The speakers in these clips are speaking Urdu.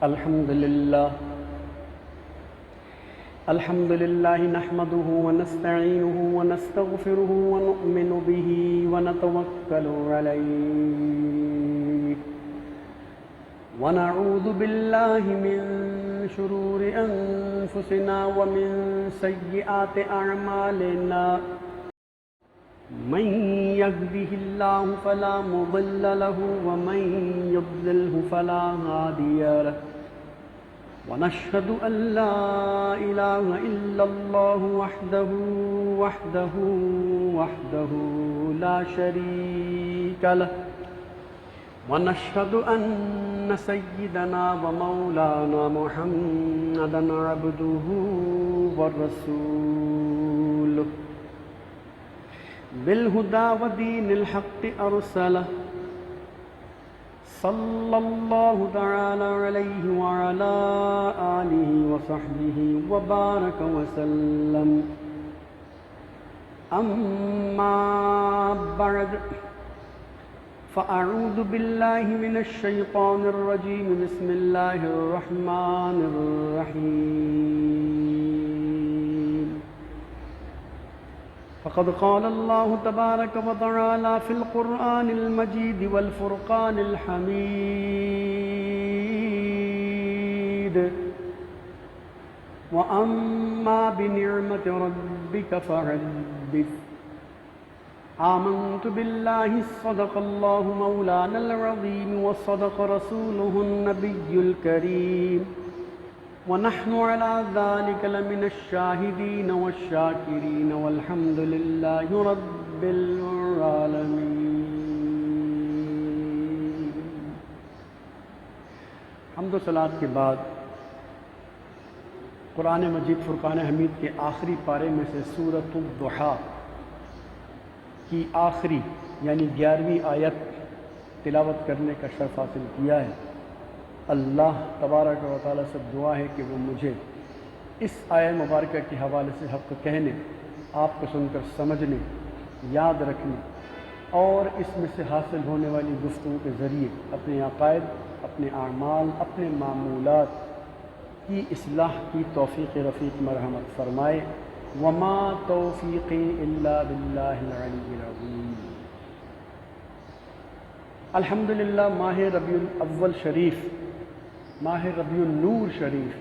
الحمد لله نحمده ونستعينه ونستغفره ونؤمن به ونتوكل عليه ونعوذ بالله من شرور أنفسنا ومن سيئات أعمالنا من يهده الله فلا مضل له ومن يضلله فلا هادي له ونشهد أن لا إله إلا الله وحده لا شريك له ونشهد أن سيدنا ومولانا محمدا عبده ورسوله بالهدى ودين الحق أرسله صلى الله تعالى عليه وعلى آله وصحبه وبارك وسلم أما بعد فأعوذ بالله من الشيطان الرجيم بسم الله الرحمن الرحيم فقد قال الله تبارك وتعالى في القرآن المجيد والفرقان الحميد وأما بنعمة ربك فحدث آمنت بالله صدق الله مولانا العظيم وصدق رسوله النبي الكريم ونحن على ذلك لمن الشاهدين والشاكرين والحمد لله رب العالمين. حمد و صلات کے بعد قرآن مجید فرقان حمید کے آخری پارے میں سے سورۃ الضحیٰ کی آخری یعنی 11ویں آیت تلاوت کرنے کا شرف حاصل کیا ہے. اللہ تبارک و تعالیٰ سے دعا ہے کہ وہ مجھے اس آیت مبارکہ کے حوالے سے حق کہنے، آپ کو سن کر سمجھنے، یاد رکھنے اور اس میں سے حاصل ہونے والی گفتگو کے ذریعے اپنے عقائد، اپنے اعمال، اپنے معمولات کی اصلاح کی توفیق رفیق مرحمت فرمائے. وما توفیقی الا باللہ العلی العظیم. الحمدللہ ماہ ربیع الاول شریف، ماہ ربیع النور شریف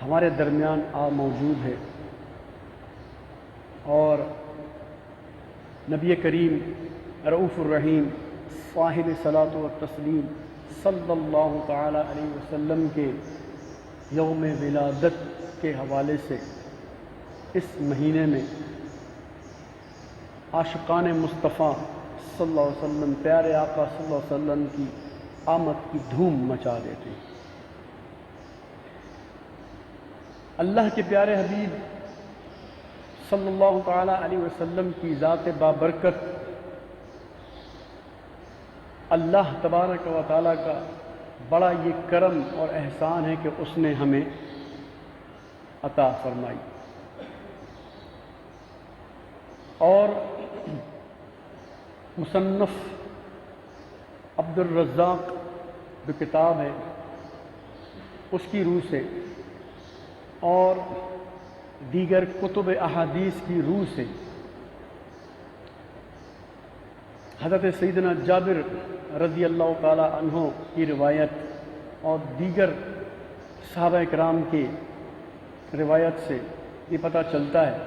ہمارے درمیان موجود ہے اور نبی کریم رؤوف الرحیم صاحب صلاۃ و تسلیم صلی اللہ تعالی علیہ وسلم کے یوم ولادت کے حوالے سے اس مہینے میں عاشقان مصطفیٰ صلی اللہ علیہ وسلم، پیارے آقا صلی اللہ علیہ وسلم کی آمد کی دھوم مچا دیتے ہیں. اللہ کے پیارے حبیب صلی اللہ تعالی علیہ وسلم کی ذات بابرکت، اللہ تبارک و تعالیٰ کا بڑا یہ کرم اور احسان ہے کہ اس نے ہمیں عطا فرمائی. اور مصنف عبد الرزاق جو کتاب ہے اس کی روح سے اور دیگر کتب احادیث کی روح سے حضرت سیدنا جابر رضی اللہ تعالی عنہ کی روایت اور دیگر صحابہ کرام کی روایت سے یہ پتہ چلتا ہے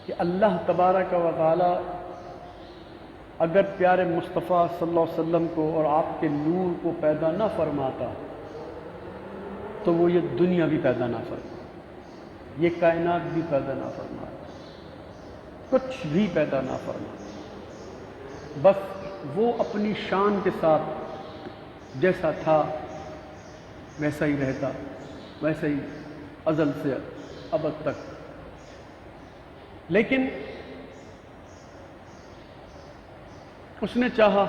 کہ اللہ تبارک و تعالی اگر پیارے مصطفیٰ صلی اللہ علیہ وسلم کو اور آپ کے نور کو پیدا نہ فرماتا تو وہ یہ دنیا بھی پیدا نہ فرماتا، یہ کائنات بھی پیدا نہ فرماتا، کچھ بھی پیدا نہ فرماتا. بس وہ اپنی شان کے ساتھ جیسا تھا ویسا ہی رہتا، ویسے ہی ازل سے ابد تک. لیکن اس نے چاہا،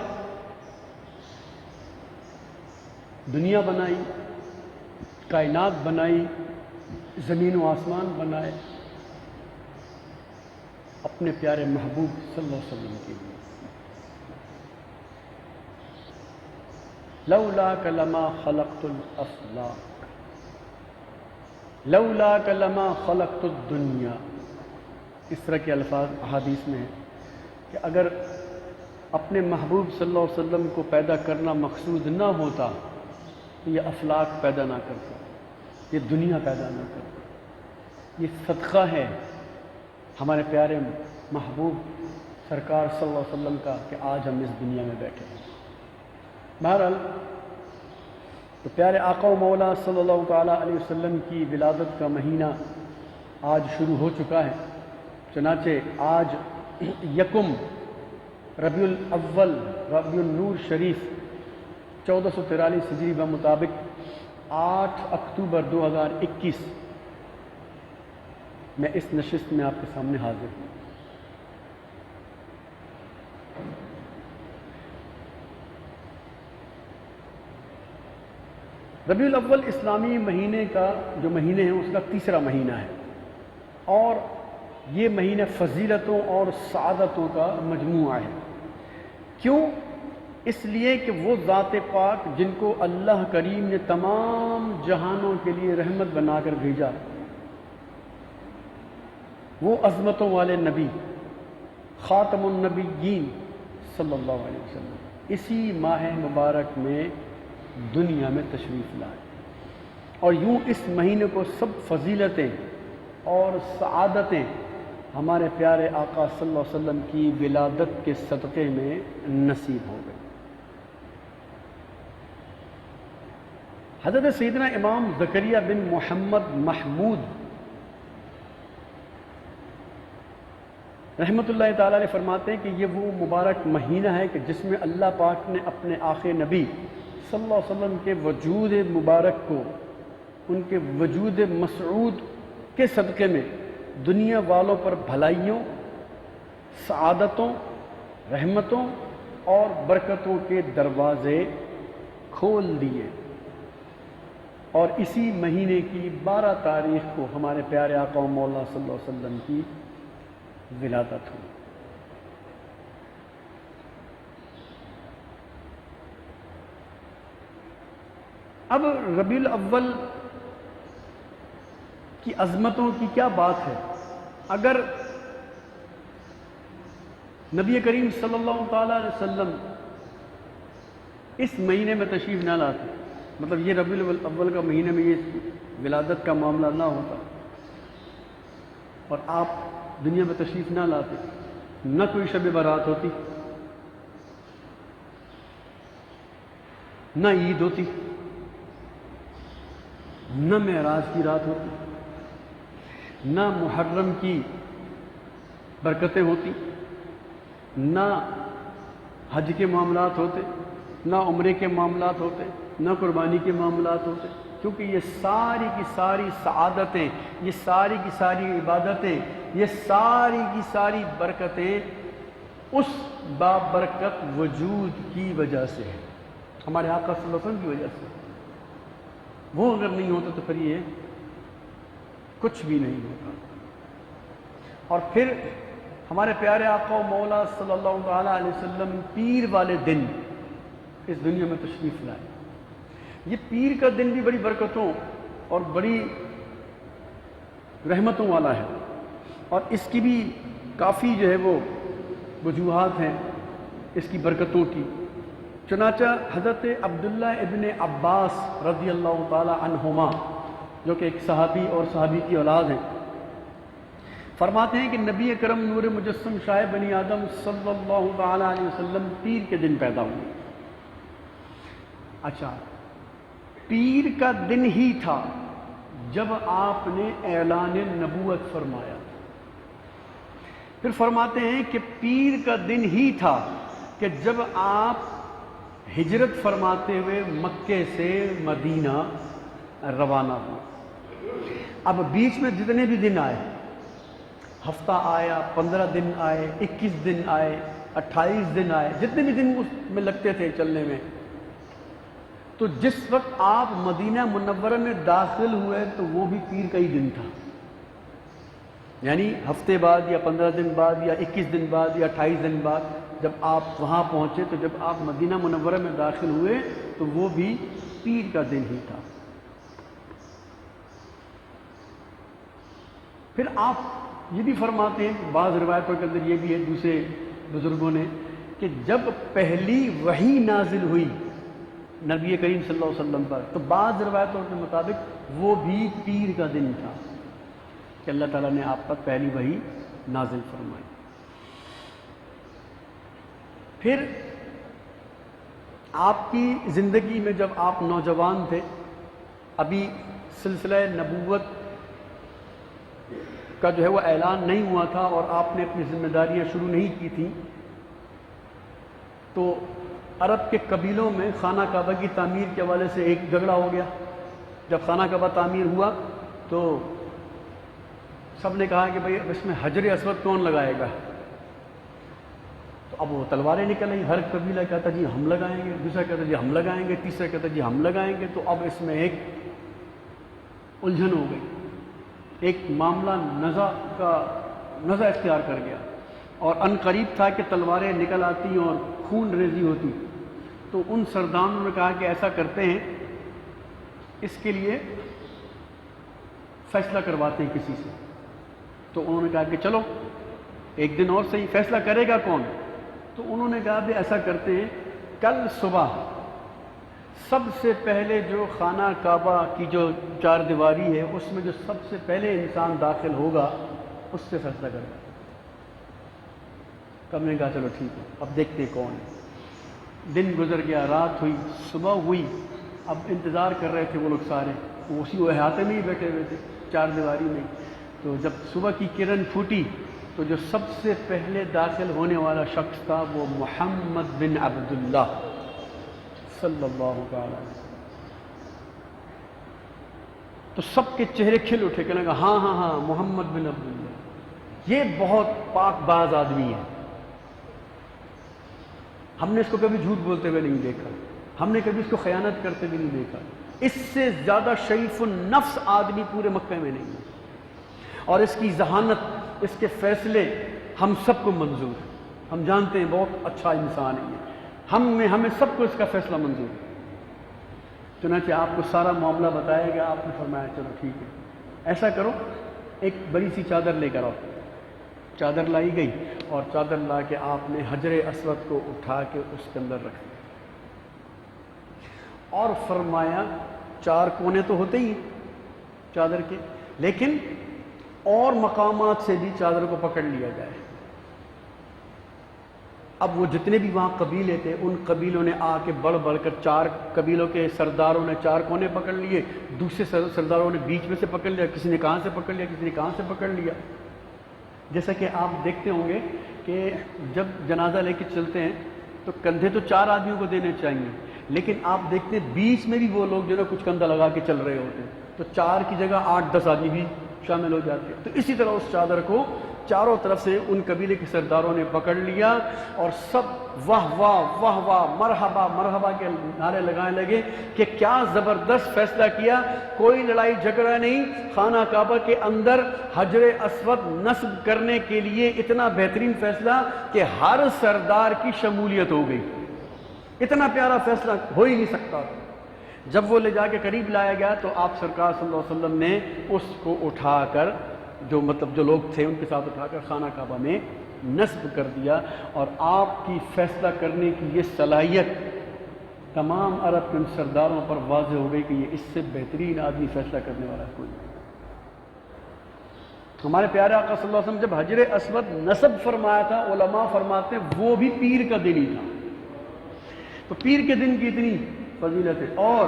دنیا بنائی، کائنات بنائی، زمین و آسمان بنائے اپنے پیارے محبوب صلی اللہ علیہ وسلم کے لیے. لولاک لما خلقت الافلاک لولاک لما خلقت الدنیا. اس طرح کے الفاظ احادیث میں ہیں کہ اگر اپنے محبوب صلی اللہ علیہ وسلم کو پیدا کرنا مقصود نہ ہوتا تو یہ افلاک پیدا نہ کرتا، یہ دنیا پیدا نہ کرتا. یہ صدقہ ہے ہمارے پیارے محبوب سرکار صلی اللہ علیہ وسلم کا کہ آج ہم اس دنیا میں بیٹھے ہیں. بہرحال تو پیارے آقا و مولا صلی اللہ تعالیٰ علیہ وسلم کی ولادت کا مہینہ آج شروع ہو چکا ہے. چنانچہ آج یکم ربیع الاول ربیع النور شریف 1443 ہجری کے مطابق 8 اکتوبر 2021 میں اس نشست میں آپ کے سامنے حاضر ہوں. ربیع الاول اسلامی مہینے کا جو مہینے ہیں اس کا تیسرا مہینہ ہے، اور یہ مہینہ فضیلتوں اور سعادتوں کا مجموعہ ہے. کیوں؟ اس لیے کہ وہ ذات پاک جن کو اللہ کریم نے تمام جہانوں کے لیے رحمت بنا کر بھیجا، وہ عظمتوں والے نبی خاتم النبیین صلی اللہ علیہ وسلم اسی ماہ مبارک میں دنیا میں تشریف لائے. اور یوں اس مہینے کو سب فضیلتیں اور سعادتیں ہمارے پیارے آقا صلی اللہ علیہ وسلم کی ولادت کے صدقے میں نصیب ہو گئے. حضرت سیدنا امام زکریا بن محمد محمود رحمۃ اللہ تعالیٰ علیہ فرماتے ہیں کہ یہ وہ مبارک مہینہ ہے کہ جس میں اللہ پاک نے اپنے آخر نبی صلی اللہ علیہ وسلم کے وجود مبارک کو ان کے وجود مسعود کے صدقے میں دنیا والوں پر بھلائیوں، سعادتوں، رحمتوں اور برکتوں کے دروازے کھول دیے. اور اسی مہینے کی 12 تاریخ کو ہمارے پیارے آقا و مولا صلی اللہ علیہ وسلم کی ولادت ہوئی. اب ربیع الاول کی عظمتوں کی کیا بات ہے؟ اگر نبی کریم صلی اللہ تعالیٰ علیہ وسلم اس مہینے میں تشریف نہ لاتے، مطلب یہ ربیع الاول کا مہینے میں یہ ولادت کا معاملہ نہ ہوتا اور آپ دنیا میں تشریف نہ لاتے، نہ کوئی شب برات ہوتی، نہ عید ہوتی، نہ معراج کی رات ہوتی، نہ محرم کی برکتیں ہوتی، نہ حج کے معاملات ہوتے، نہ عمرے کے معاملات ہوتے، نہ قربانی کے معاملات ہوتے. کیونکہ یہ ساری کی ساری سعادتیں، یہ ساری کی ساری عبادتیں، یہ ساری کی ساری برکتیں اس بابرکت وجود کی وجہ سے ہے، ہمارے آقا صلی اللہ علیہ وسلم کی وجہ سے. وہ اگر نہیں ہوتا تو پھر یہ کچھ بھی نہیں ہوتا. اور پھر ہمارے پیارے آقا و مولا صلی اللہ تعالیٰ علیہ وسلم پیر والے دن اس دنیا میں تشریف لائے. یہ پیر کا دن بھی بڑی برکتوں اور بڑی رحمتوں والا ہے، اور اس کی بھی کافی جو ہے وہ وجوہات ہیں اس کی برکتوں کی. چنانچہ حضرت عبداللہ ابن عباس رضی اللہ تعالی عنہما جو کہ ایک صحابی اور صحابی کی اولاد ہیں، فرماتے ہیں کہ نبی اکرم نور مجسم شاہ بنی آدم صلی اللہ تعالی علیہ وسلم پیر کے دن پیدا ہوئے. اچھا، پیر کا دن ہی تھا جب آپ نے اعلان نبوت فرمایا. پھر فرماتے ہیں کہ پیر کا دن ہی تھا کہ جب آپ ہجرت فرماتے ہوئے مکے سے مدینہ روانہ ہوئے. اب بیچ میں جتنے بھی دن آئے، ہفتہ آیا، 15 دن آئے، 21 دن آئے، 28 دن آئے، جتنے بھی دن اس میں لگتے تھے چلنے میں، تو جس وقت آپ مدینہ منورہ میں داخل ہوئے تو وہ بھی پیر کا ہی دن تھا. یعنی ہفتے بعد یا 15 دن بعد یا 21 دن بعد یا 28 دن بعد جب آپ وہاں پہنچے تو جب آپ مدینہ منورہ میں داخل ہوئے تو وہ بھی پیر کا دن ہی تھا۔ پھر آپ یہ بھی فرماتے ہیں، بعض روایتوں کے اندر یہ بھی ہے دوسرے بزرگوں نے، کہ جب پہلی وحی نازل ہوئی نبی کریم صلی اللہ علیہ وسلم پر تو بعض روایتوں کے مطابق وہ بھی پیر کا دن تھا کہ اللہ تعالیٰ نے آپ پر پہلی وحی نازل فرمائی۔ پھر آپ کی زندگی میں جب آپ نوجوان تھے، ابھی سلسلہ نبوت کا جو ہے وہ اعلان نہیں ہوا تھا اور آپ نے اپنی ذمہ داریاں شروع نہیں کی تھیں، تو عرب کے قبیلوں میں خانہ کعبہ کی تعمیر کے حوالے سے ایک جھگڑا ہو گیا۔ جب خانہ کعبہ تعمیر ہوا تو سب نے کہا کہ بھئی اب اس میں حجر اسود کون لگائے گا؟ تو اب وہ تلواریں نکل آئیں، ہر قبیلہ کہتا جی ہم لگائیں گے، دوسرا کہتا جی ہم لگائیں گے، تیسرا کہتا جی ہم لگائیں گے۔ تو اب اس میں ایک الجھن ہو گئی، ایک معاملہ نزع اختیار کر گیا، اور ان قریب تھا کہ تلواریں نکل آتی اور خون ریزی ہوتی۔ تو ان سرداروں نے کہا کہ ایسا کرتے ہیں، اس کے لیے فیصلہ کرواتے ہیں کسی سے۔ تو انہوں نے کہا کہ چلو ایک دن اور صحیح، فیصلہ کرے گا کون؟ تو انہوں نے کہا بھی ایسا کرتے ہیں، کل صبح سب سے پہلے جو خانہ کعبہ کی جو چار دیواری ہے اس میں جو سب سے پہلے انسان داخل ہوگا اس سے فیصلہ کرے گا۔ تب نے کہا چلو ٹھیک ہے، اب دیکھتے کون ہے۔ دن گزر گیا، رات ہوئی، صبح ہوئی، اب انتظار کر رہے تھے وہ لوگ سارے، وہ اسی احاطے میں ہی بیٹھے ہوئے تھے چار دیواری میں۔ تو جب صبح کی کرن پھوٹی تو جو سب سے پہلے داخل ہونے والا شخص تھا وہ محمد بن عبداللہ صلی اللہ علیہ وسلم۔ تو سب کے چہرے کھل اٹھے، کہنے لگا ہاں ہاں ہاں محمد بن عبداللہ، یہ بہت پاک باز آدمی ہے، ہم نے اس کو کبھی جھوٹ بولتے ہوئے نہیں دیکھا، ہم نے کبھی اس کو خیانت کرتے ہوئے نہیں دیکھا، اس سے زیادہ شریف النفس آدمی پورے مکہ میں نہیں ہے، اور اس کی ذہانت، اس کے فیصلے ہم سب کو منظور ہیں، ہم جانتے ہیں بہت اچھا انسان ہے یہ، ہمیں سب کو اس کا فیصلہ منظور ہے۔ چنانچہ آپ کو سارا معاملہ بتایا گیا، آپ نے فرمایا چلو ٹھیک ہے، ایسا کرو ایک بڑی سی چادر لے کر آؤ۔ چادر لائی گئی اور چادر لا کے آپ نے حجر اسود کو اٹھا کے اس کے اندر رکھ دیا، اور فرمایا چار کونے تو ہوتے ہی چادر کے، لیکن اور مقامات سے بھی چادر کو پکڑ لیا جائے۔ اب وہ جتنے بھی وہاں قبیلے تھے ان قبیلوں نے آ کے بڑھ بڑھ کر، چار قبیلوں کے سرداروں نے چار کونے پکڑ لیے، دوسرے سرداروں نے بیچ میں سے پکڑ لیا، کسی نے کہاں سے پکڑ لیا، کسی نے کہاں سے پکڑ لیا۔ جیسا کہ آپ دیکھتے ہوں گے کہ جب جنازہ لے کے چلتے ہیں تو کندھے تو چار آدمیوں کو دینے چاہیے، لیکن آپ دیکھتے ہیں بیچ میں بھی وہ لوگ جو نا کچھ کندھا لگا کے چل رہے ہوتے ہیں، تو چار کی جگہ 8-10 آدمی بھی شامل ہو جاتے ہیں۔ تو اسی طرح اس چادر کو چاروں طرف سے ان قبیلے کے سرداروں نے پکڑ لیا، اور سب واہ واہ واہ واہ مرحبا مرحبا کے نعرے لگانے لگے کہ کیا زبردست فیصلہ کیا، کوئی لڑائی جھگڑا نہیں، خانہ کعبہ کے اندر حجر اسود نصب کرنے کے لیے اتنا بہترین فیصلہ کہ ہر سردار کی شمولیت ہو گئی، اتنا پیارا فیصلہ ہو ہی نہیں سکتا۔ جب وہ لے جا کے قریب لایا گیا تو آپ سرکار صلی اللہ علیہ وسلم نے اس کو اٹھا کر، جو لوگ تھے ان کے ساتھ اٹھا کر خانہ کعبہ میں نصب کر دیا، اور آپ کی فیصلہ کرنے کی یہ صلاحیت تمام عرب کے ان سرداروں پر واضح ہو گئی کہ یہ اس سے بہترین آدمی فیصلہ کرنے والا کوئی نہیں۔ ہمارے پیارے آقا صلی اللہ علیہ وسلم جب حجر اسود نصب فرمایا تھا، علماء فرماتے ہیں وہ بھی پیر کا دن ہی تھا۔ تو پیر کے دن کی اتنی فضیلت ہے، اور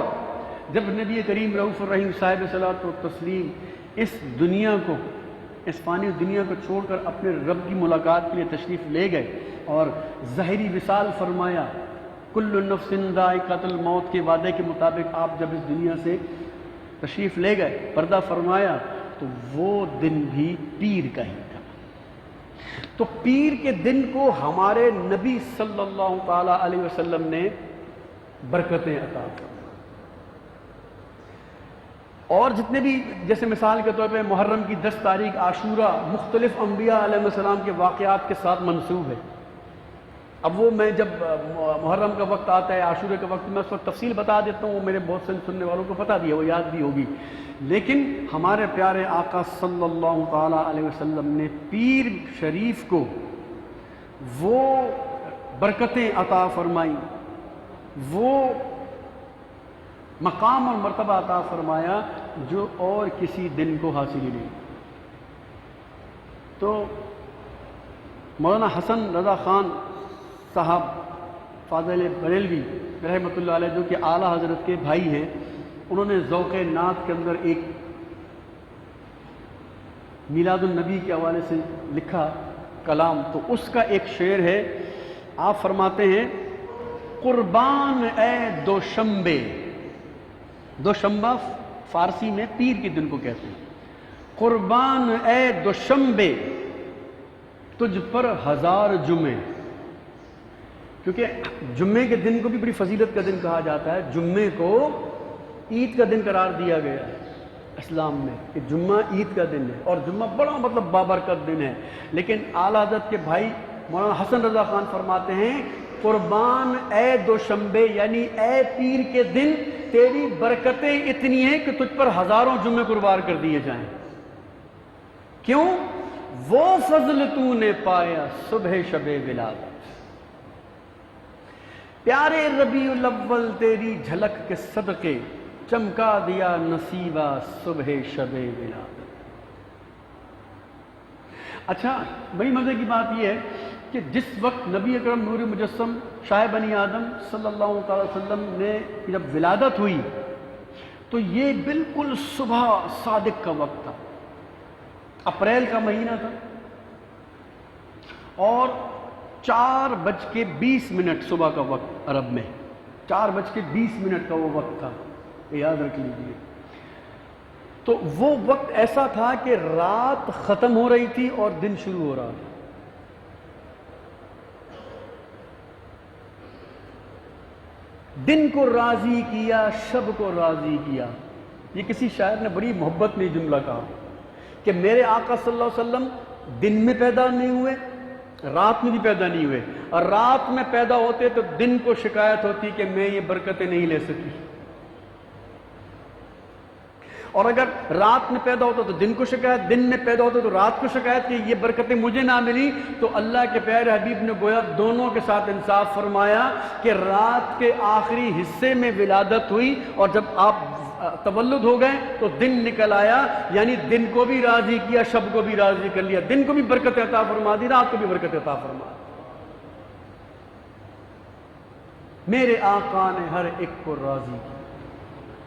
جب نبی کریم رؤوف الرحیم صاحب صلاۃ و تسلیم اس دنیا کو، اس فانی دنیا کو چھوڑ کر اپنے رب کی ملاقات کے لیے تشریف لے گئے اور ظاہری وصال فرمایا، کل نفس ذائقۃ الموت کے وعدے کے مطابق آپ جب اس دنیا سے تشریف لے گئے، پردہ فرمایا، تو وہ دن بھی پیر کا ہی تھا۔ تو پیر کے دن کو ہمارے نبی صلی اللہ تعالی علیہ وسلم نے برکتیں عطا فرمائیں، اور جتنے بھی، جیسے مثال کے طور پہ محرم کی 10 تاریخ عاشورہ مختلف انبیاء علیہ السلام کے واقعات کے ساتھ منسوب ہے، اب وہ میں جب محرم کا وقت آتا ہے، عاشورے کا وقت، میں اس وقت تفصیل بتا دیتا ہوں، وہ میرے بہت سے سننے والوں کو پتہ بھی ہے، وہ یاد بھی ہوگی. لیکن ہمارے پیارے آقا صلی اللہ تعالیٰ علیہ وسلم نے پیر شریف کو وہ برکتیں عطا فرمائیں، وہ مقام اور مرتبہ عطا فرمایا جو اور کسی دن کو حاصل ہی نہیں. تو مولانا حسن رضا خان صاحب فاضل بریلوی رحمۃ اللہ علیہ، جو کہ اعلیٰ حضرت کے بھائی ہیں، انہوں نے ذوق نعت کے اندر ایک میلاد النبی کے حوالے سے لکھا کلام. تو اس کا ایک شعر ہے، آپ فرماتے ہیں: قربان اے دوشمبے. دوشمبہ فارسی میں پیر کے دن کو کہتے ہیں. قربان اے دوشمبے تجھ پر ہزار جمعے. کیونکہ جمعے کے دن کو بھی بڑی فضیلت کا دن کہا جاتا ہے. جمعے کو عید کا دن قرار دیا گیا ہے اسلام میں کہ جمعہ عید کا دن ہے، اور جمعہ بڑا مطلب بابرکت دن ہے. لیکن اعلیٰ حضرت کے بھائی مولانا حسن رضا خان فرماتے ہیں: قربان اے دوشمبے، یعنی اے پیر کے دن تیری برکتیں اتنی ہیں کہ تجھ پر ہزاروں جمعے قربان کر دیے جائیں. کیوں؟ وہ فضل تو نے پایا صبح شب ولادت. پیارے ربیع الاول تیری جھلک کے صدقے چمکا دیا نصیبہ صبح شب ولادت. اچھا، بڑی مزے کی بات یہ ہے کہ جس وقت نبی اکرم نور مجسم شاہ بنی آدم صلی اللہ تعالی وسلم نے جب ولادت ہوئی تو یہ بالکل صبح صادق کا وقت تھا. اپریل کا مہینہ تھا اور 4:20 صبح کا وقت، عرب میں 4:20 کا وہ وقت تھا، یاد رکھ لیجیے. تو وہ وقت ایسا تھا کہ رات ختم ہو رہی تھی اور دن شروع ہو رہا تھا. دن کو راضی کیا، شب کو راضی کیا. یہ کسی شاعر نے بڑی محبت میں جملہ کہا کہ میرے آقا صلی اللہ علیہ وسلم دن میں پیدا نہیں ہوئے، رات میں بھی پیدا نہیں ہوئے، اور رات میں پیدا ہوتے تو دن کو شکایت ہوتی کہ میں یہ برکتیں نہیں لے سکی، اور اگر رات میں پیدا ہوتا تو دن کو شکایت، دن میں پیدا ہوتا تو رات کو شکایت کہ یہ برکتیں مجھے نہ ملی. تو اللہ کے پیارے حبیب نے گویا دونوں کے ساتھ انصاف فرمایا کہ رات کے آخری حصے میں ولادت ہوئی، اور جب آپ تولد ہو گئے تو دن نکل آیا، یعنی دن کو بھی راضی کیا، شب کو بھی راضی کر لیا. دن کو بھی برکت عطا فرما دی، رات کو بھی برکت عطا فرما دی. میرے آقا نے ہر ایک کو راضی کیا،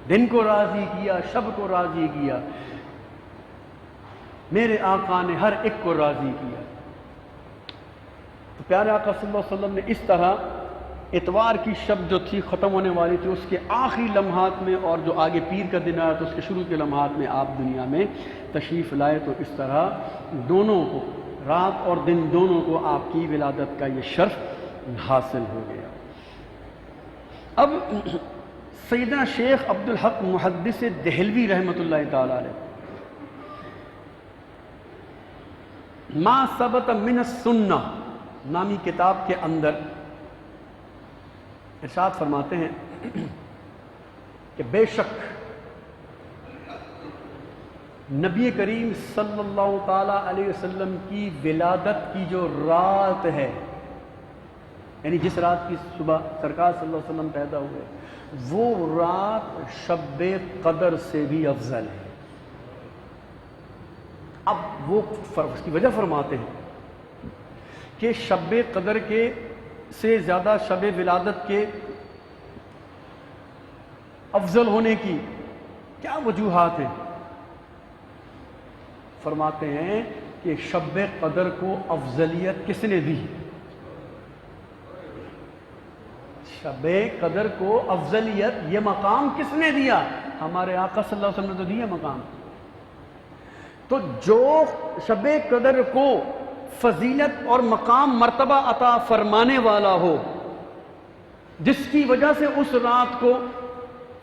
دن کو راضی کیا، شب کو راضی کیا. میرے آقا نے ہر ایک کو راضی کیا. تو پیارے آقا صلی اللہ علیہ وسلم نے اس طرح اتوار کی شب جو تھی ختم ہونے والی تھی، اس کے آخری لمحات میں، اور جو آگے پیر کا دن آیا تو اس کے شروع کے لمحات میں آپ دنیا میں تشریف لائے. تو اس طرح دونوں کو، رات اور دن دونوں کو، آپ کی ولادت کا یہ شرف حاصل ہو گیا. اب سیدنا شیخ عبدالحق محدث دہلوی رحمۃ اللہ تعالی علیہ ما ثبت من السنہ نامی کتاب کے اندر ارشاد فرماتے ہیں کہ بے شک نبی کریم صلی اللہ تعالی علیہ وسلم کی ولادت کی جو رات ہے، یعنی جس رات کی صبح سرکار صلی اللہ علیہ وسلم پیدا ہوئے، وہ رات شب قدر سے بھی افضل ہے. اب وہ اس کی وجہ فرماتے ہیں کہ شب قدر کے سے زیادہ شب ولادت کے افضل ہونے کی کیا وجوہات ہیں. فرماتے ہیں کہ شب قدر کو افضلیت کس نے دی؟ شب قدر کو افضلیت، یہ مقام کس نے دیا؟ ہمارے آقا صلی اللہ علیہ وسلم نے تو دیا مقام. تو جو شب قدر کو فضیلت اور مقام مرتبہ عطا فرمانے والا ہو، جس کی وجہ سے اس رات کو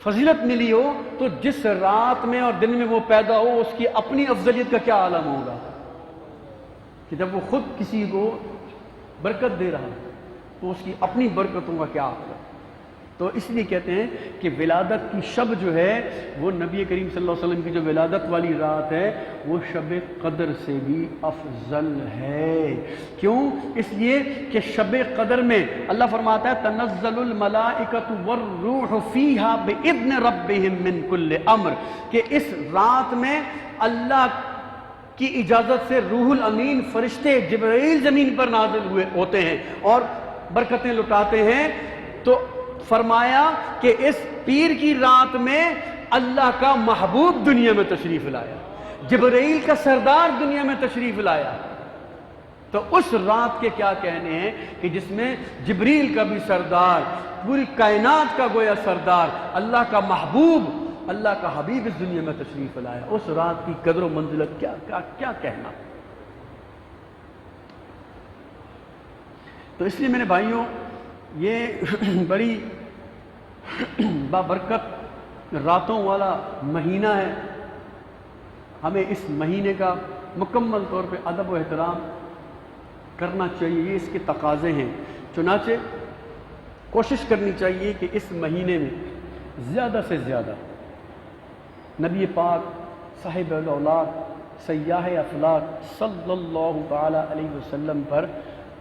فضیلت ملی ہو، تو جس رات میں اور دن میں وہ پیدا ہو، اس کی اپنی افضلیت کا کیا عالم ہوگا کہ جب وہ خود کسی کو برکت دے رہا ہے. تو اس کی اپنی برکتوں کا کیا حال ہے؟ تو اس لیے کہتے ہیں کہ ولادت کی شب جو ہے وہ نبی کریم صلی اللہ علیہ وسلم کی جو ولادت والی رات ہے وہ شب قدر سے بھی افضل ہے۔ کیوں؟ اس لیے کہ شب قدر میں اللہ فرماتا ہے تنزل الملائکۃ والروح فیہا باذن ربہم من کل امر، کہ اس رات میں اللہ کی اجازت سے روح الامین فرشتے جبرائیل زمین پر نازل ہوتے ہیں اور برکتیں لٹاتے ہیں۔ تو فرمایا کہ اس پیر کی رات میں اللہ کا محبوب دنیا میں تشریف لایا، جبرائیل کا سردار دنیا میں تشریف لایا۔ تو اس رات کے کیا کہنے ہیں کہ جس میں جبریل کا بھی سردار، پوری کائنات کا گویا سردار، اللہ کا محبوب، اللہ کا حبیب اس دنیا میں تشریف لایا۔ اس رات کی قدر و منزلت کیا کہنا۔ تو اس لیے میرے بھائیوں یہ بڑی بابرکت راتوں والا مہینہ ہے، ہمیں اس مہینے کا مکمل طور پہ ادب و احترام کرنا چاہیے، یہ اس کے تقاضے ہیں۔ چنانچہ کوشش کرنی چاہیے کہ اس مہینے میں زیادہ سے زیادہ نبی پاک صاحب الاولاد سیاح افلاک صلی اللہ تعالی علیہ وسلم پر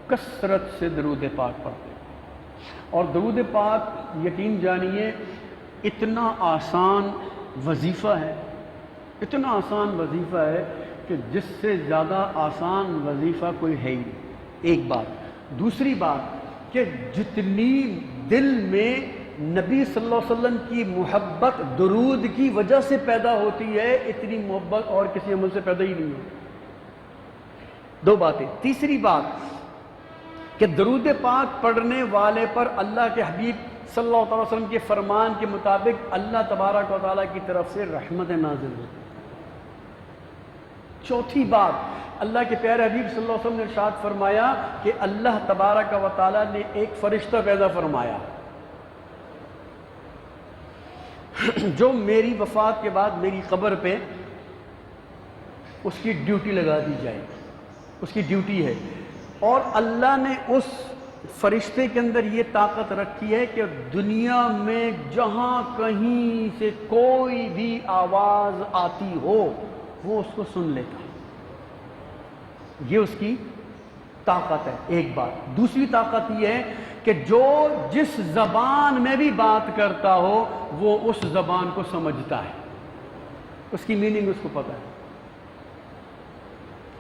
کثرت سے درود پاک پڑھتے ہیں۔ اور درود پاک یقین جانیے اتنا آسان وظیفہ ہے، اتنا آسان وظیفہ ہے کہ جس سے زیادہ آسان وظیفہ کوئی ہے ہی نہیں۔ ایک بات۔ دوسری بات کہ جتنی دل میں نبی صلی اللہ علیہ وسلم کی محبت درود کی وجہ سے پیدا ہوتی ہے، اتنی محبت اور کسی عمل سے پیدا ہی نہیں ہوتی۔ دو باتیں۔ تیسری بات کہ درود پاک پڑھنے والے پر اللہ کے حبیب صلی اللہ علیہ وسلم کے فرمان کے مطابق اللہ تبارک و تعالیٰ کی طرف سے رحمت نازل ہوتی ہے۔ چوتھی بات، اللہ کے پیارے حبیب صلی اللہ علیہ وسلم نے ارشاد فرمایا کہ اللہ تبارک و تعالیٰ نے ایک فرشتہ پیدا فرمایا جو میری وفات کے بعد میری قبر پہ اس کی ڈیوٹی لگا دی جائے، اس کی ڈیوٹی ہے۔ اور اللہ نے اس فرشتے کے اندر یہ طاقت رکھی ہے کہ دنیا میں جہاں کہیں سے کوئی بھی آواز آتی ہو وہ اس کو سن لیتا ہے، یہ اس کی طاقت ہے۔ ایک بات۔ دوسری طاقت یہ ہے کہ جو جس زبان میں بھی بات کرتا ہو وہ اس زبان کو سمجھتا ہے، اس کی میننگ اس کو پتہ ہے۔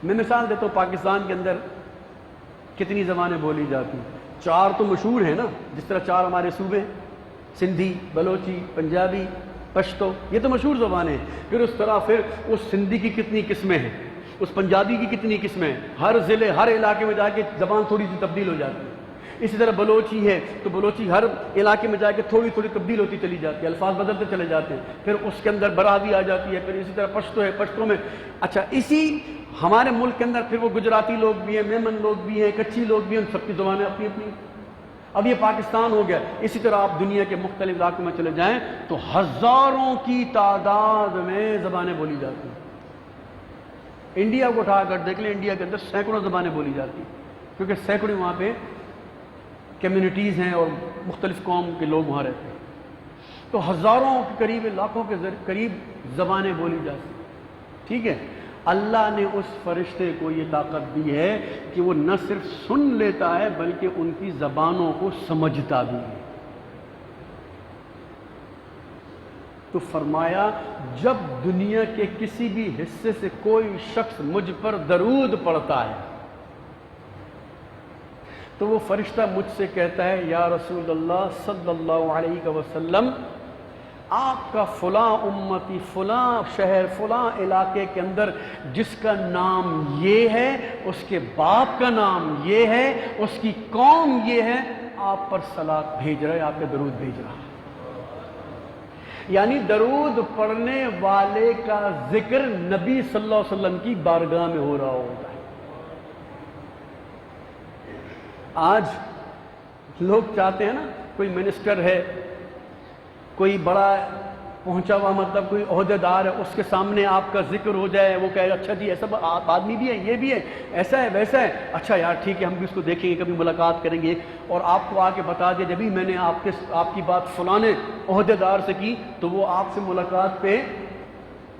میں مثال دیتا ہوں، پاکستان کے اندر کتنی زبانیں بولی جاتی ہیں؟ 4 تو مشہور ہیں نا، جس طرح 4 ہمارے صوبے، سندھی، بلوچی، پنجابی، پشتو، یہ تو مشہور زبانیں ہیں۔ پھر اس طرح پھر اس سندھی کی کتنی قسمیں ہیں، اس پنجابی کی کتنی قسمیں ہیں، ہر ضلع ہر علاقے میں جا کے زبان تھوڑی سی تبدیل ہو جاتی ہے۔ اسی طرح بلوچی ہے تو بلوچی ہر علاقے میں جا کے تھوڑی تھوڑی تبدیل ہوتی چلی جاتی ہے، الفاظ بدلتے چلے جاتے ہیں، پھر اس کے اندر براوی آ جاتی ہے، پھر اسی طرح پشتو ہے، پشتو میں اچھا اسی ہمارے ملک کے اندر پھر وہ گجراتی لوگ بھی ہیں، میمن لوگ بھی ہیں، کچھی لوگ بھی ہیں، سب کی زبانیں اپنی اپنی۔ اب یہ پاکستان ہو گیا، اسی طرح آپ دنیا کے مختلف علاقوں میں چلے جائیں تو ہزاروں کی تعداد میں زبانیں بولی جاتی ہیں۔ انڈیا کو اٹھا کر دیکھ لیں، انڈیا کے اندر سینکڑوں زبانیں بولی جاتی ہیں، کیونکہ سینکڑوں وہاں پہ کمیونٹیز ہیں اور مختلف قوم کے لوگ وہاں رہتے ہیں، تو ہزاروں کے قریب، لاکھوں کے قریب زبانیں بولی جاتی ہیں۔ ٹھیک ہے، اللہ نے اس فرشتے کو یہ طاقت دی ہے کہ وہ نہ صرف سن لیتا ہے بلکہ ان کی زبانوں کو سمجھتا بھی ہے۔ تو فرمایا جب دنیا کے کسی بھی حصے سے کوئی شخص مجھ پر درود پڑھتا ہے تو وہ فرشتہ مجھ سے کہتا ہے یا رسول اللہ صلی اللہ علیہ وسلم، آپ کا فلاں امتی فلاں شہر فلاں علاقے کے اندر جس کا نام یہ ہے، اس کے باپ کا نام یہ ہے، اس کی قوم یہ ہے، آپ پر صلات بھیج رہا ہے، آپ کے درود بھیج رہا ہے۔ یعنی درود پڑھنے والے کا ذکر نبی صلی اللہ علیہ وسلم کی بارگاہ میں ہو رہا ہوتا ہے۔ آج لوگ چاہتے ہیں نا، کوئی منسٹر ہے، کوئی بڑا پہنچا ہوا مطلب کوئی عہدیدار ہے، اس کے سامنے آپ کا ذکر ہو جائے، وہ کہے اچھا جی ایسا آدمی بھی ہے، یہ بھی ہے، ایسا ہے ویسا ہے، اچھا یار ٹھیک ہے ہم بھی اس کو دیکھیں گے، کبھی ملاقات کریں گے، اور آپ کو آ کے بتا دیا جبھی میں نے آپ کی بات فلانے عہدیدار سے کی تو وہ آپ سے ملاقات پہ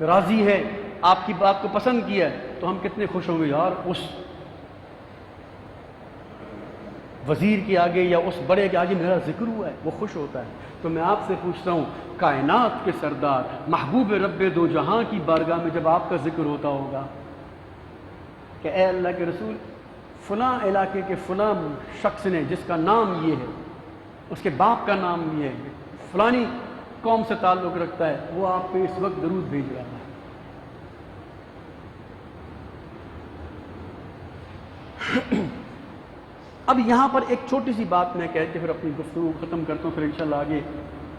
راضی ہے، آپ کی بات کو پسند کیا ہے، تو ہم کتنے خوش ہوں گے یار اس وزیر کے آگے یا اس بڑے کے آگے میرا ذکر ہوا ہے، وہ خوش ہوتا ہے۔ تو میں آپ سے پوچھتا ہوں، کائنات کے سردار محبوب رب دو جہاں کی بارگاہ میں جب آپ کا ذکر ہوتا ہوگا کہ اے اللہ کے رسول فلاں علاقے کے فلاں شخص نے جس کا نام یہ ہے، اس کے باپ کا نام یہ ہے، فلانی قوم سے تعلق رکھتا ہے، وہ آپ پہ اس وقت درود بھیج رہا ہے۔ اب یہاں پر ایک چھوٹی سی بات میں کہہ کے پھر اپنی گفتگو ختم کرتا ہوں، پھر انشاءاللہ آگے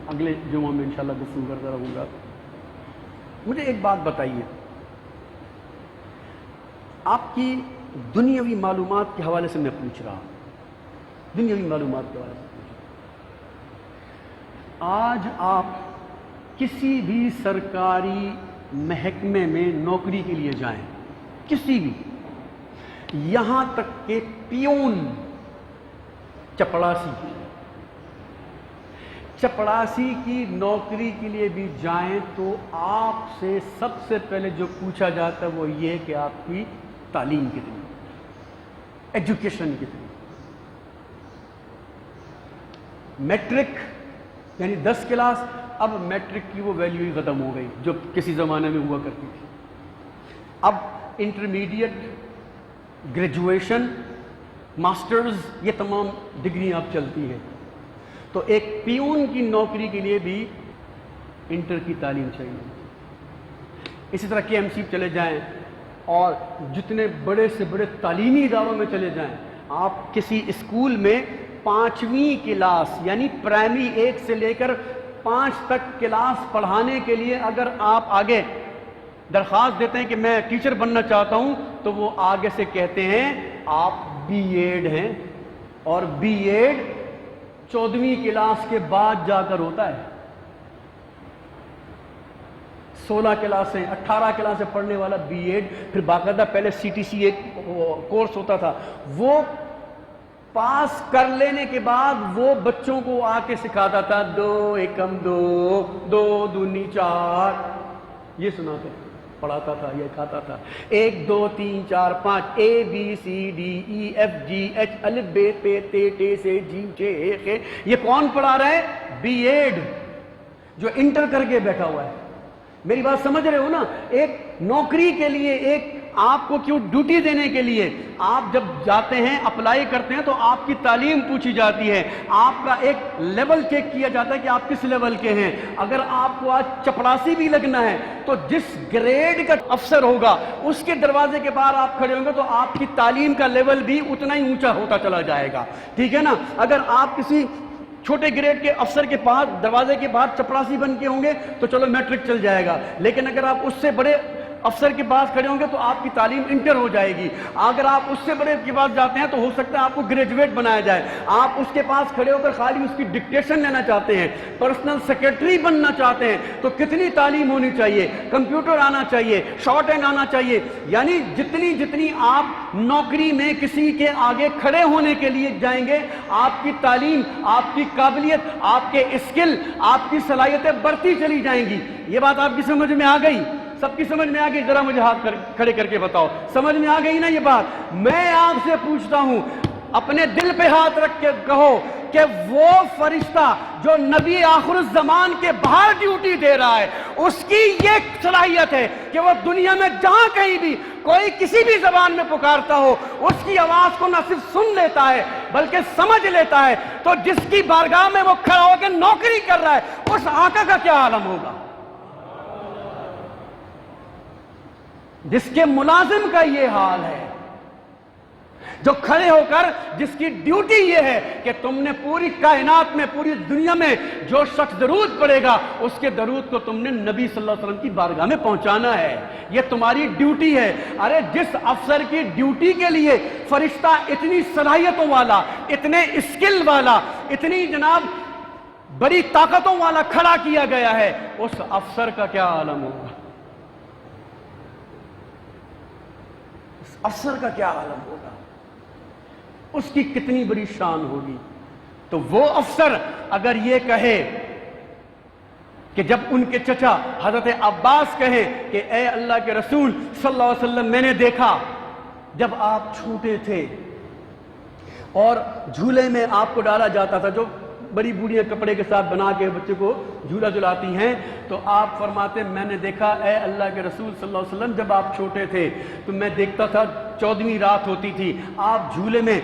اگلے جمعہ میں انشاءاللہ گفتگو کرتا رہوں گا۔ مجھے ایک بات بتائیے، آپ کی دنیاوی معلومات کے حوالے سے میں پوچھ رہا ہوں، دنیاوی معلومات کے حوالے سے پوچھ رہا ہوں۔ آج آپ کسی بھی سرکاری محکمے میں نوکری کے لیے جائیں، کسی بھی، یہاں تک کہ پیون چپڑاسی کی نوکری کے لیے بھی جائیں تو آپ سے سب سے پہلے جو پوچھا جاتا ہے وہ یہ کہ آپ کی تعلیم کتنی، ایجوکیشن کتنی۔ میٹرک یعنی 10 کلاس، اب میٹرک کی وہ ویلیو ہی ختم ہو گئی جو کسی زمانے میں ہوا کرتی تھی۔ اب انٹرمیڈیٹ، گریجویشن، ماسٹرز، یہ تمام ڈگریاں اب چلتی ہیں۔ تو ایک پیون کی نوکری کے لیے بھی انٹر کی تعلیم چاہیے۔ اسی طرح کے ایم سی چلے جائیں اور جتنے بڑے سے بڑے تعلیمی اداروں میں چلے جائیں، آپ کسی اسکول میں 5ویں کلاس یعنی پرائمری 1 سے لے کر 5 تک کلاس پڑھانے کے لیے اگر آپ آگے درخواست دیتے ہیں کہ میں ٹیچر بننا چاہتا ہوں تو وہ آگے سے کہتے ہیں آپ بی ایڈ ہیں، اور بی ایڈ 14ویں کلاس کے بعد جا کر ہوتا ہے۔ 16 کلاسیں 18 کلاسیں پڑھنے والا بی ایڈ، پھر باقاعدہ پہلے سی ٹی سی ایک کورس ہوتا تھا، وہ پاس کر لینے کے بعد وہ بچوں کو آ کے سکھاتا تھا 2 ایکم 2، 2 دونی 4، یہ سناتے پڑھاتا تھا، یہ کھاتا تھا 1 2 3 4 5 A B C D E F G H الف ب پ ت ٹ س ج چ ق، یہ کون پڑھا رہا ہے؟ بی ایڈ، جو انٹر کر کے بیٹھا ہوا ہے۔ میری بات سمجھ رہے ہو نا؟ ایک نوکری کے لیے، ایک آپ کو کیوں ڈیوٹی دینے کے لیے آپ جب جاتے ہیں اپلائی کرتے ہیں تو آپ کی تعلیم پوچھی جاتی ہے، آپ کا ایک لیول چیک کیا جاتا ہے کہ آپ کس لیول کے ہیں۔ اگر آپ کو آج چپڑاسی بھی لگنا ہے تو جس گریڈ کا افسر ہوگا اس کے دروازے کے باہر آپ کھڑے ہوں گے تو آپ کی تعلیم کا لیول بھی اتنا ہی اونچا ہوتا چلا جائے گا، ٹھیک ہے نا؟ اگر آپ کسی چھوٹے گریڈ کے افسر کے پاس دروازے کے باہر چپڑاسی بن کے ہوں گے تو چلو میٹرک چل جائے گا، لیکن اگر آپ اس سے بڑے افسر کے پاس کھڑے ہوں گے تو آپ کی تعلیم انٹر ہو جائے گی۔ اگر آپ اس سے بڑے کے پاس جاتے ہیں تو ہو سکتا ہے آپ کو گریجویٹ بنایا جائے۔ آپ اس کے پاس کھڑے ہو کر خالی اس کی ڈکٹیشن لینا چاہتے ہیں، پرسنل سیکرٹری بننا چاہتے ہیں تو کتنی تعلیم ہونی چاہیے؟ کمپیوٹر آنا چاہیے، شارٹ ہینڈ آنا چاہیے، یعنی جتنی آپ نوکری میں کسی کے آگے کھڑے ہونے کے لیے جائیں گے، آپ کی تعلیم، آپ کی قابلیت، آپ کے اسکل، آپ کی صلاحیتیں بڑھتی چلی جائیں گی۔ یہ بات آپ کی سمجھ میں آ گئی؟ سب کی سمجھ میں آ گئی؟ ذرا مجھے ہاتھ کھڑے کر کے بتاؤ، سمجھ میں آ گئی نا یہ بات؟ میں آپ سے پوچھتا ہوں، اپنے دل پہ ہاتھ رکھ کے کہو کہ وہ فرشتہ جو نبی آخر الزمان کے باہر ڈیوٹی دے رہا ہے، اس کی یہ صلاحیت ہے کہ وہ دنیا میں جہاں کہیں بھی کوئی کسی بھی زبان میں پکارتا ہو اس کی آواز کو نہ صرف سن لیتا ہے بلکہ سمجھ لیتا ہے۔ تو جس کی بارگاہ میں وہ کھڑا ہو کے نوکری کر رہا ہے اس آقا کا کیا عالم ہوگا؟ جس کے ملازم کا یہ حال ہے، جو کھڑے ہو کر جس کی ڈیوٹی یہ ہے کہ تم نے پوری کائنات میں، پوری دنیا میں جو شخص درود پڑے گا اس کے درود کو تم نے نبی صلی اللہ علیہ وسلم کی بارگاہ میں پہنچانا ہے، یہ تمہاری ڈیوٹی ہے۔ ارے جس افسر کی ڈیوٹی کے لیے فرشتہ اتنی صلاحیتوں والا، اتنے اسکل والا، اتنی جناب بڑی طاقتوں والا کھڑا کیا گیا ہے، اس افسر کا کیا عالم ہوگا، اس افسر کا کیا عالم ہوگا، اس کی کتنی بڑی شان ہوگی۔ تو وہ افسر اگر یہ کہے کہ جب ان کے چچا حضرت عباس کہے کہ اے اللہ کے رسول صلی اللہ علیہ وسلم، میں نے دیکھا جب آپ چھوٹے تھے اور جھولے میں آپ کو ڈالا جاتا تھا، جو بڑی بوڑھیاں کپڑے کے ساتھ بنا کے بچے کو جھولا جھلاتی ہیں، تو آپ فرماتے میں نے دیکھا اے اللہ کے رسول صلی اللہ علیہ وسلم، جب آپ چھوٹے تھے تو میں دیکھتا تھا 14ویں رات ہوتی تھی، آپ جھولے میں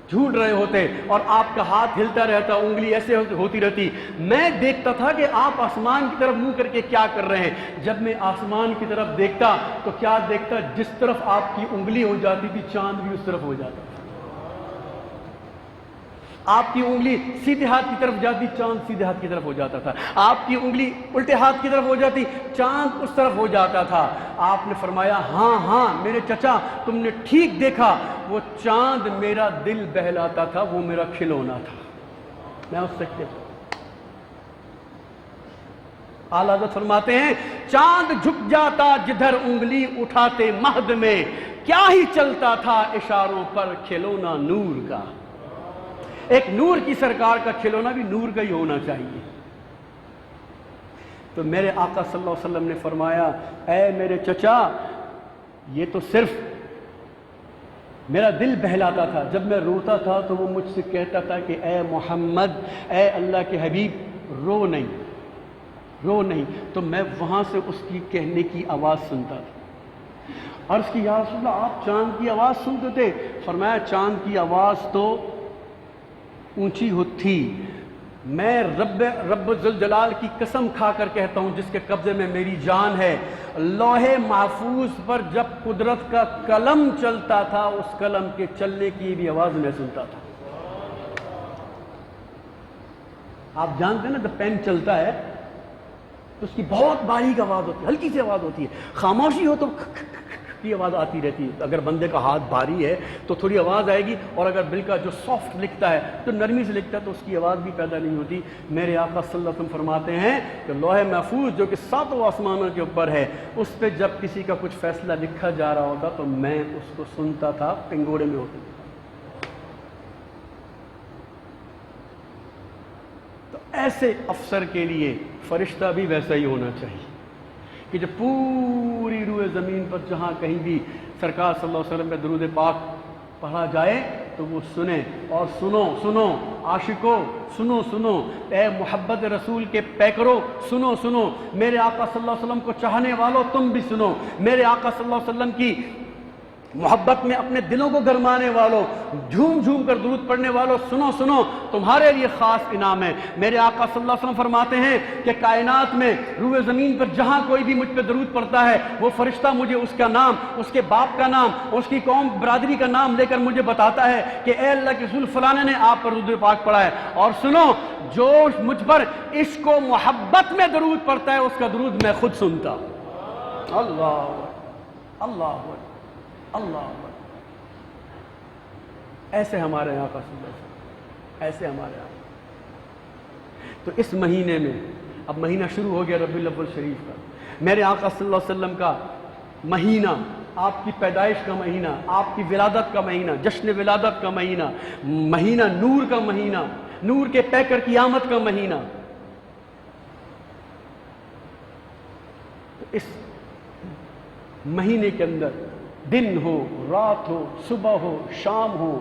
جھول رہے ہوتے اور آپ کا ہاتھ ہلتا رہتا، انگلی ایسے ہوتی رہتی، میں دیکھتا تھا کہ آپ آسمان کی طرف منہ کر کے کیا کر رہے ہیں۔ جب میں آسمان کی طرف دیکھتا تو کیا دیکھتا، جس طرف آپ کی انگلی ہو جاتی تھی چاند بھی اس طرف ہو جاتا تھا، آپ کی انگلی سیدھے ہاتھ کی طرف جاتی چاند سیدھے ہاتھ کی طرف ہو جاتا تھا، آپ کی انگلی الٹے ہاتھ کی طرف ہو جاتی چاند اس طرف ہو جاتا تھا۔ آپ نے فرمایا ہاں ہاں میرے چچا تم نے ٹھیک دیکھا، وہ چاند میرا دل بہلاتا تھا، وہ میرا کھلونا تھا، میں اس سے کیا۔ اعلیٰ حضرت فرماتے ہیں چاند جھک جاتا جدھر انگلی اٹھاتے مہد میں، کیا ہی چلتا تھا اشاروں پر کھلونا نور کا۔ ایک نور کی سرکار کا کھلونا بھی نور کا ہی ہونا چاہیے۔ تو میرے آقا صلی اللہ علیہ وسلم نے فرمایا اے میرے چچا، یہ تو صرف میرا دل بہلاتا تھا، جب میں روتا تھا تو وہ مجھ سے کہتا تھا کہ اے محمد، اے اللہ کے حبیب، رو نہیں رو نہیں، تو میں وہاں سے اس کی کہنے کی آواز سنتا تھا۔ عرض کی یا رسول اللہ آپ چاند کی آواز سنتے تھے؟ فرمایا چاند کی آواز تو اونچی ہوتی، میں رب ذوالجلال کی قسم کھا کر کہتا ہوں جس کے قبضے میں میری جان ہے، لوح محفوظ پر جب قدرت کا قلم چلتا تھا اس قلم کے چلنے کی بھی آواز میں سنتا تھا۔ آپ جانتے ہیں نا جب پین چلتا ہے تو اس کی بہت باریک آواز ہوتی ہے، ہلکی سی آواز ہوتی ہے، خاموشی ہو تو کی آواز آتی رہتی ہے، اگر بندے کا ہاتھ بھاری ہے تو تھوڑی آواز آئے گی، اور اگر بل کا جو سافٹ لکھتا ہے تو نرمی سے لکھتا ہے تو اس کی آواز بھی پیدا نہیں ہوتی۔ میرے آقا صلی اللہ علیہ وسلم فرماتے ہیں کہ لوح محفوظ جو کہ 7 آسمانوں کے اوپر ہے، اس پہ جب کسی کا کچھ فیصلہ لکھا جا رہا ہوتا تو میں اس کو سنتا تھا، پنگوڑے میں ہوتا تھا۔ تو ایسے افسر کے لیے فرشتہ بھی ویسا ہی ہونا چاہیے کہ جب پوری روئے زمین پر جہاں کہیں بھی سرکار صلی اللہ علیہ وسلم کا درود پاک پڑھا جائے تو وہ سنیں، اور سنو عاشقو، سنو اے محبت رسول کے پیکرو، سنو میرے آقا صلی اللہ علیہ وسلم کو چاہنے والوں تم بھی سنو، میرے آقا صلی اللہ علیہ وسلم کی محبت میں اپنے دلوں کو گرمانے والوں، جھوم کر درود پڑھنے والوں، سنو تمہارے لیے خاص انعام ہے۔ میرے آقا صلی اللہ علیہ وسلم فرماتے ہیں کہ کائنات میں روئے زمین پر جہاں کوئی بھی مجھ پہ درود پڑھتا ہے وہ فرشتہ مجھے اس کا نام، اس کے باپ کا نام، اس کی قوم برادری کا نام لے کر مجھے بتاتا ہے کہ اے اللہ کے رسول فلانے نے آپ پر درود پاک پڑھا ہے، اور سنو جو مجھ پر عشق و محبت میں درود پڑھتا ہے اس کا درود میں خود سنتا ہوں۔ اللہ ایسے ہمارے آقا صلی اللہ علیہ وسلم، ایسے ہمارے آقا۔ تو اس مہینے میں اب مہینہ شروع ہو گیا ربیع الاول شریف کا، میرے آقا صلی اللہ علیہ وسلم کا مہینہ، آپ کی پیدائش کا مہینہ، آپ کی ولادت کا مہینہ، جشن ولادت کا مہینہ نور کا مہینہ، نور کے پیکر کی آمد کا مہینہ۔ تو اس مہینے کے اندر دن ہو، رات ہو، صبح ہو، شام ہو،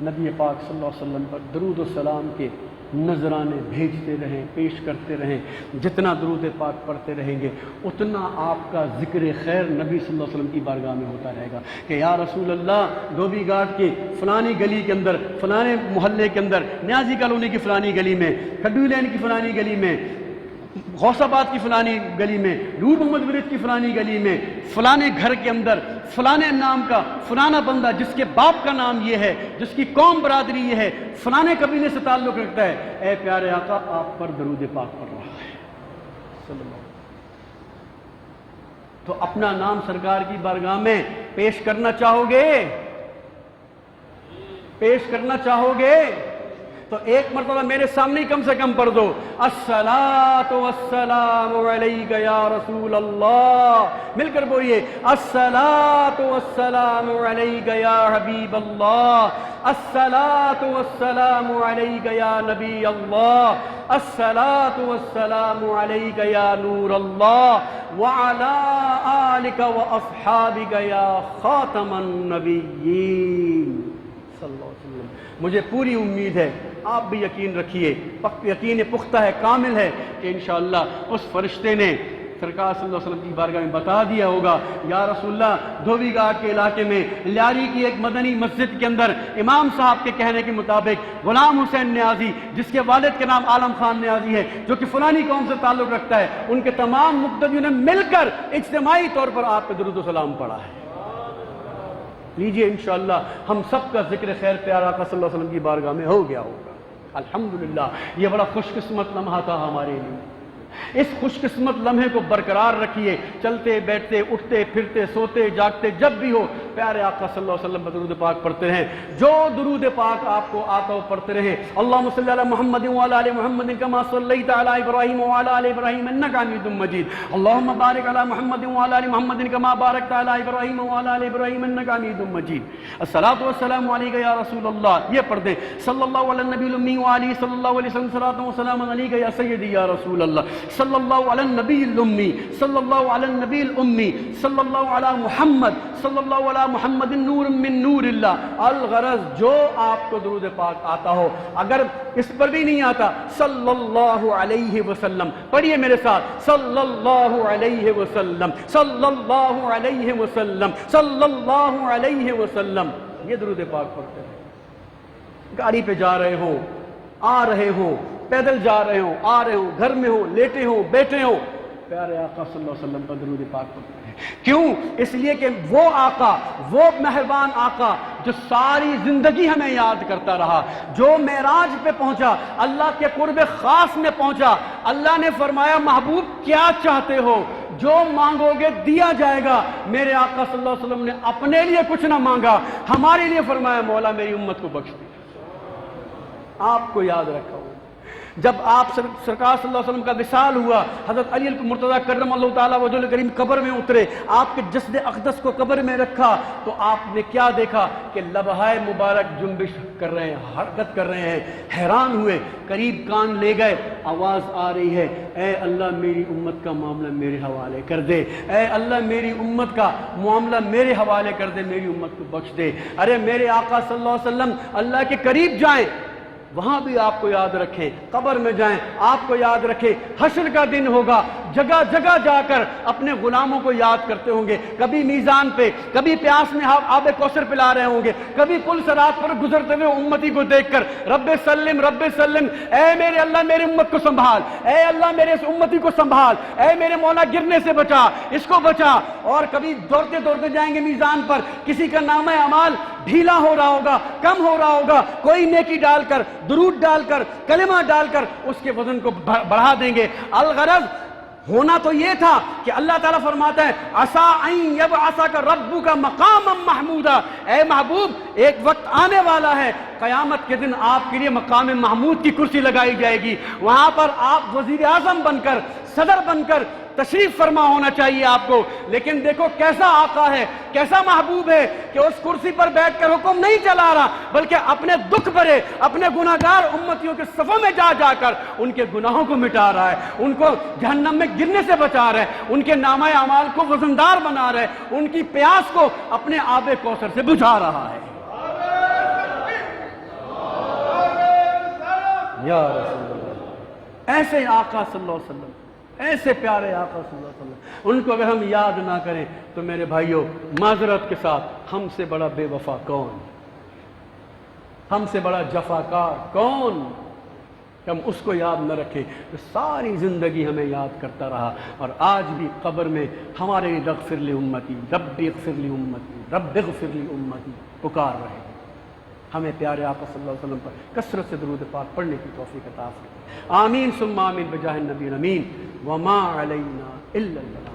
نبی پاک صلی اللہ علیہ وسلم پر درود و سلام کے نذرانے بھیجتے رہیں، پیش کرتے رہیں۔ جتنا درود پاک پڑھتے رہیں گے اتنا آپ کا ذکر خیر نبی صلی اللہ علیہ وسلم کی بارگاہ میں ہوتا رہے گا کہ یا رسول اللہ دھوبی گھاٹ کی فلانی گلی کے اندر، فلانے محلے کے اندر، نیازی کالونی کی فلانی گلی میں، کھڈو لین کی فلانی گلی میں، غوث آباد کی فلانی گلی میں، نور محمد ورد کی فلانی گلی میں، فلانے گھر کے اندر فلانے نام کا فلانا بندہ جس کے باپ کا نام یہ ہے، جس کی قوم برادری یہ ہے، فلانے قبیلے سے تعلق رکھتا ہے، اے پیارے آقا آپ پر درود پاک پڑھ رہا ہے صلی اللہ علیہ وسلم۔ تو اپنا نام سرکار کی بارگاہ میں پیش کرنا چاہو گے؟ پیش کرنا چاہو گے؟ تو ایک مرتبہ میرے سامنے کم سے کم پڑھ دو، الصلاۃ والسلام علیک یا رسول اللہ، مل کر بولیے الصلاۃ والسلام علیک یا حبیب اللہ، الصلاۃ والسلام علیک یا نبی اللہ، الصلاۃ والسلام علیک یا نور اللہ، وعلی آلک واصحابک یا خاتم النبیین صلی اللہ علیہ وسلم۔ مجھے پوری امید ہے، آپ بھی یقین رکھیے، یقین پختہ ہے، کامل ہے کہ انشاءاللہ اس فرشتے نے سرکار صلی اللہ علیہ وسلم کی بارگاہ میں بتا دیا ہوگا، یا رسول اللہ دھوبی گھاٹ کے علاقے میں لیاری کی ایک مدنی مسجد کے اندر امام صاحب کے کہنے کے مطابق غلام حسین نیازی، جس کے والد کے نام عالم خان نیازی ہے، جو کہ فلانی قوم سے تعلق رکھتا ہے، ان کے تمام مقتدیوں نے مل کر اجتماعی طور پر آپ پہ درود و سلام پڑھا ہے۔ لیجئے انشاءاللہ ہم سب کا ذکر خیر پیارا آقا صلی اللہ علیہ وسلم کی بارگاہ میں ہو گیا ہوگا۔ الحمدللہ یہ بڑا خوش قسمت لمحہ تھا ہمارے لیے، اس خوش قسمت لمحے کو برقرار رکھیے، چلتے بیٹھتے اٹھتے پھرتے سوتے جاگتے جب بھی ہو پیارے آقا صلی اللہ علیہ وسلم پر درود پاک پڑھتے رہیں۔ جو درود پاک آپ کو آتا ہو پڑھتے رہیں۔ اللہم صلی علی محمد وعلی آل محمد کما صلیت علی ابراہیم وعلی آل ابراہیم انک حمید مجید، اللہم بارک علی محمد وعلی آل محمد کما بارکت علی ابراہیم وعلی آل ابراہیم انک حمید مجید، الصلاۃ والسلام علیک یا رسول اللہ، یہ پڑھ دیں۔ صلی اللہ علی النبی الامی وعلی صلی اللہ علیہ وسلم صلاۃ و سلام علیک یا سیدی یا رسول اللہ، صلی اللہ علی النبی الامی، صلی اللہ علی النبی الامی، صلی اللہ علی محمد، صلی اللہ علی محمد نور من نور اللہ۔ الغرض جو آپ کو درود پاک آتا ہو، اگر اس پر بھی نہیں آتا صلی اللہ علیہ وسلم پڑھیے میرے ساتھ، صلی اللہ علیہ وسلم، صلی اللہ علیہ وسلم، صلی اللہ علیہ وسلم، یہ درود پاک پڑھتے ہیں۔ گاڑی پہ جا رہے ہوں، آ رہے ہوں، پیدل جا رہے ہوں، آ رہے ہوں، گھر میں ہوں، لیٹے ہوں، بیٹھے ہوں، پیارے آقا صلی اللہ علیہ وسلم پر درود پاک پڑھتے ہیں۔ کیوں؟ اس لیے کہ وہ آقا، وہ مہربان آقا جو ساری زندگی ہمیں یاد کرتا رہا، جو معراج پہ پہنچا، اللہ کے قرب خاص میں پہنچا، اللہ نے فرمایا محبوب کیا چاہتے ہو، جو مانگو گے دیا جائے گا۔ میرے آقا صلی اللہ علیہ وسلم نے اپنے لیے کچھ نہ مانگا، ہمارے لیے فرمایا مولا میری امت کو بخش دے۔ آپ کو یاد رکھا ہو جب آپ سرکار صلی اللہ علیہ وسلم کا وصال ہوا، حضرت علی المرتضیٰ کرم اللہ تعالیٰ وجہ الکریم قبر میں اترے، آپ کے جسد اقدس کو قبر میں رکھا، تو آپ نے کیا دیکھا کہ لبہائے مبارک جنبش کر رہے ہیں، حرکت کر رہے ہیں، حیران ہوئے، قریب کان لے گئے، آواز آ رہی ہے، اے اللہ میری امت کا معاملہ میرے حوالے کر دے، اے اللہ میری امت کا معاملہ میرے حوالے کر دے، میری امت کو بخش دے۔ ارے میرے آقا صلی اللہ علیہ وسلم اللہ کے قریب جائیں، وہاں بھی آپ کو یاد رکھیں، قبر میں جائیں آپ کو یاد رکھیں، حشر کا دن ہوگا، جگہ جگہ جا کر اپنے غلاموں کو یاد کرتے ہوں گے، کبھی میزان پہ، کبھی پیاس میں آب کوثر پلا رہے ہوں گے، کبھی پل صراط پر گزرتے ہوئے امتی کو دیکھ کر رب سلم رب سلم، اے میرے اللہ میری امت کو سنبھال، اے اللہ میرے اس امتی کو سنبھال، اے میرے مولا گرنے سے بچا، اس کو بچا۔ اور کبھی دوڑتے دوڑتے جائیں گے میزان پر، کسی کا نامہ اعمال ڈھیلا ہو رہا ہوگا، کم ہو رہا ہوگا، کوئی نیکی ڈال کر، درود ڈال کر، کلمہ ڈال کر اس کے وزن کو بڑھا دیں گے۔ الغرض ہونا تو یہ تھا کہ اللہ تعالیٰ فرماتا ہے عسیٰ ان یبعثک ربک مقاما محمودا، اے محبوب ایک وقت آنے والا ہے، قیامت کے دن آپ کے لیے مقام محمود کی کرسی لگائی جائے گی، وہاں پر آپ وزیر اعظم بن کر، صدر بن کر تشریف فرما ہونا چاہیے آپ کو۔ لیکن دیکھو کیسا آقا ہے، کیسا محبوب ہے کہ اس کرسی پر بیٹھ کر حکم نہیں چلا رہا، بلکہ اپنے دکھ بھرے، اپنے گناہگار امتیوں کے صفوں میں جا جا کر ان کے گناہوں کو مٹا رہا ہے، ان کو جہنم میں گرنے سے بچا رہا ہے، ان کے نامہ اعمال کو وزندار بنا رہا ہے، ان کی پیاس کو اپنے آب کوثر سے بجھا رہا ہے۔ یا رسول اللہ، ایسے آقا صلی اللہ علیہ وسلم، ایسے پیارے آقا صلی اللہ علیہ وسلم، ان کو اگر ہم یاد نہ کریں تو میرے بھائیوں معذرت کے ساتھ ہم سے بڑا بے وفا کون، ہم سے بڑا جفاکار کون کہ ہم اس کو یاد نہ رکھیں، تو ساری زندگی ہمیں یاد کرتا رہا، اور آج بھی قبر میں ہمارے لیے اغفر لی امتی، رب اغفر لی امتی، رب اغفر لی امتی پکار رہے ہیں۔ ہمیں پیارے آقا صلی اللہ علیہ وسلم پر کثرت سے درود پاک پڑھنے کی توفیق عطا فرمائے۔ آمین ثم آمین بجاہ النبی الامین، وما علینا الا البلاغ۔